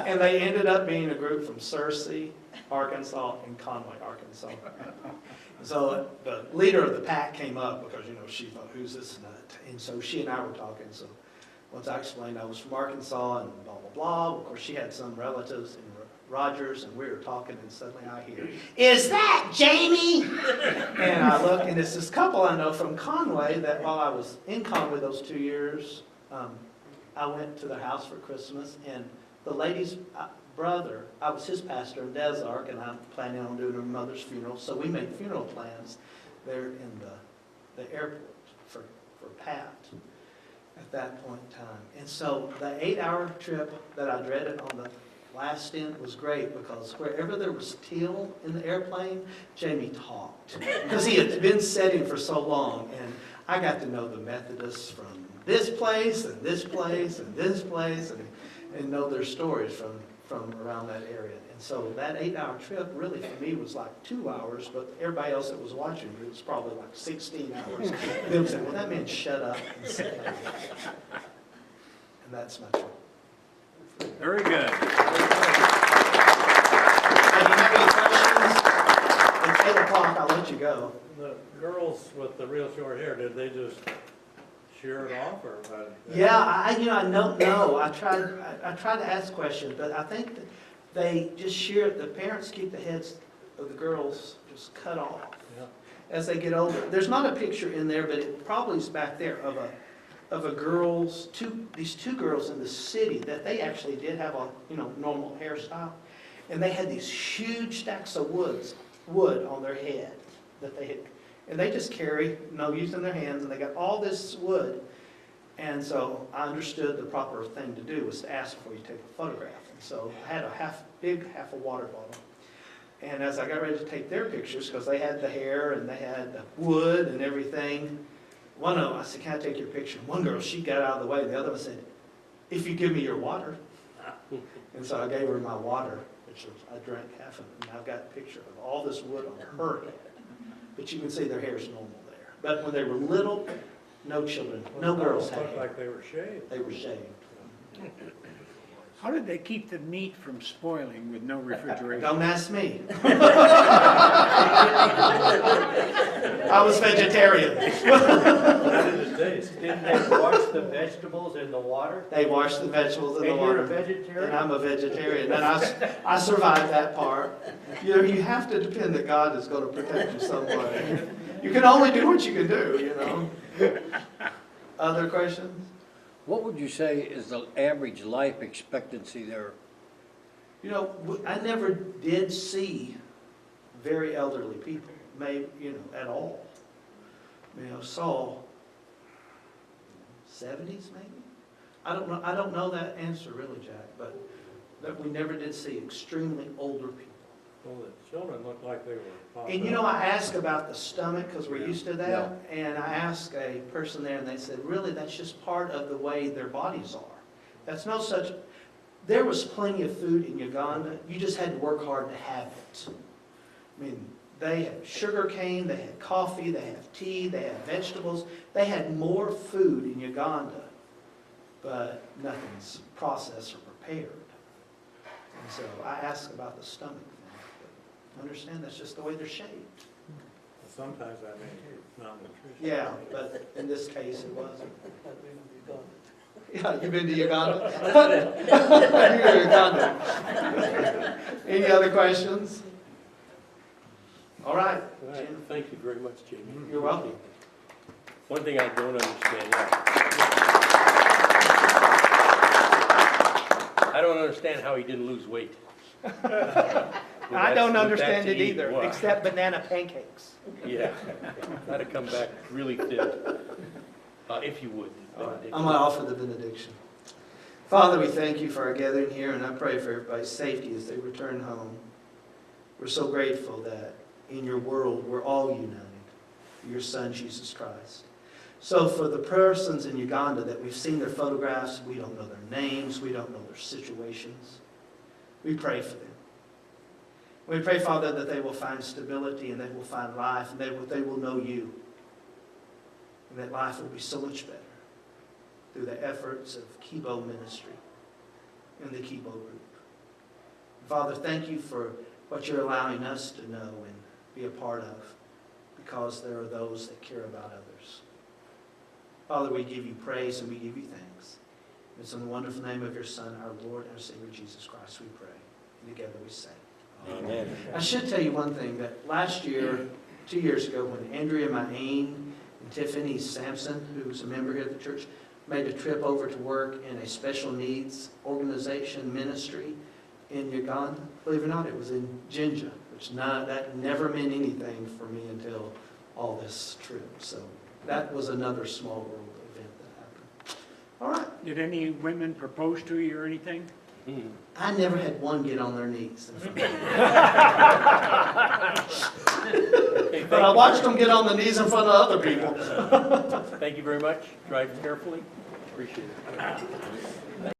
And they ended up being a group from Searcy, Arkansas, and Conway, Arkansas. So the leader of the pack came up because, she thought, "Who's this nut?" And so she and I were talking. So once I explained I was from Arkansas and blah, blah, blah. Of course, she had some relatives in Rogers, and we were talking, and suddenly I hear, "Is that Jaimie?" And I look, and it's this couple I know from Conway that while I was in Conway those 2 years, I went to their house for Christmas, and the lady's brother, I was his pastor in Desark, and I'm planning on doing her mother's funeral, so we made funeral plans there in the airport for Pat at that point in time. And so the 8-hour trip that I dreaded on the last stint was great because wherever there was teal in the airplane, Jaimie talked. Because he had been setting for so long, and I got to know the Methodists from this place and this place and this place, and know their stories from around that area. And so that 8-hour trip really for me was like 2 hours, but everybody else that was watching it was probably like 16 hours. And they would say, "Well, that man shut up and sit down." And that's my trip. Very good. If you have any questions, it's 8 o'clock, I'll let you go. The girls with the real short hair, did they just shear it off, or what? Yeah, I don't know. I tried to ask questions, but I think that they just shear it. The parents keep the heads of the girls just cut off as they get older. There's not a picture in there, but it probably is back there of a girls, these two girls in the city that they actually did have a normal hairstyle, and they had these huge stacks of wood on their head that they had. And they just carry, using their hands, and they got all this wood. And so I understood the proper thing to do was to ask before you take a photograph. And so I had a big half a water bottle. And as I got ready to take their pictures, because they had the hair and they had the wood and everything, one of them, I said, "Can I take your picture?" One girl, she got out of the way. The other one said, "If you give me your water." And so I gave her my water, which I drank half of it. And I've got a picture of all this wood on her head. But you can see their hair's normal there. But when they were little, no children, no girls had hair. Looked like they were shaved. They were shaved. How did they keep the meat from spoiling with no refrigeration? Don't ask me. I was vegetarian. How did it taste? Didn't they wash the vegetables in the water? They wash the vegetables in the And you're a water. vegetarian? And I'm a vegetarian, and I survived that part. You know, you have to depend that God is going to protect you some way. You can only do what you can do, you know. Other questions? What would you say is the average life expectancy there? You know, I never did see very elderly people, maybe, you know, at all. I mean, I saw 70s maybe? I don't know that answer really, Jack, but that we never did see extremely older people. Well, the children looked like they were popped And you know, up. I asked about the stomach, because we're used to that, and I asked a person there, and they said, really, that's just part of the way their bodies are. That's no such, there was plenty of food in Uganda, you just had to work hard to have it. I mean, they had sugar cane, they had coffee, they had tea, they had vegetables, they had more food in Uganda, but nothing's processed or prepared. And so I asked about the stomach thing. Understand, that's just the way they're shaped. Sometimes that means malnutrition. Yeah, but in this case, it wasn't. Yeah, you've been to Uganda? You've been to Uganda. Any other questions? All right. All right, Jim. thank you very much, Jaimie. You're welcome. One thing I don't understand, I don't understand how he didn't lose weight. I don't understand to it eat, either, what? except banana pancakes. Yeah, gotta come back really thin, if you would. I'm going to offer the benediction. Father, we thank you for our gathering here, and I pray for everybody's safety as they return home. We're so grateful that in your world we're all united for your Son, Jesus Christ. So for the persons in Uganda that we've seen their photographs, we don't know their names, we don't know their situations, we pray for them. We pray, Father, that they will find stability and they will find life and they will know you. And that life will be so much better through the efforts of Kibo Ministry and the Kibo Group. Father, thank you for what you're allowing us to know and be a part of, because there are those that care about others. Father, we give you praise and we give you thanks. It's in the wonderful name of your Son, our Lord and our Savior, Jesus Christ, we pray. And together we say. Amen. I should tell you one thing, that last year, 2 years ago, when Andrea Maine and Tiffany Sampson, who's a member here at the church, made a trip over to work in a special needs organization ministry in Uganda, believe it or not, it was in Jinja, which that never meant anything for me until all this trip. So that was another small world event that happened. All right. Did any women propose to you or anything? I never had one get on their knees in front of me. But I watched them get on the knees in front of other people. Thank you very much. Drive carefully. Appreciate it.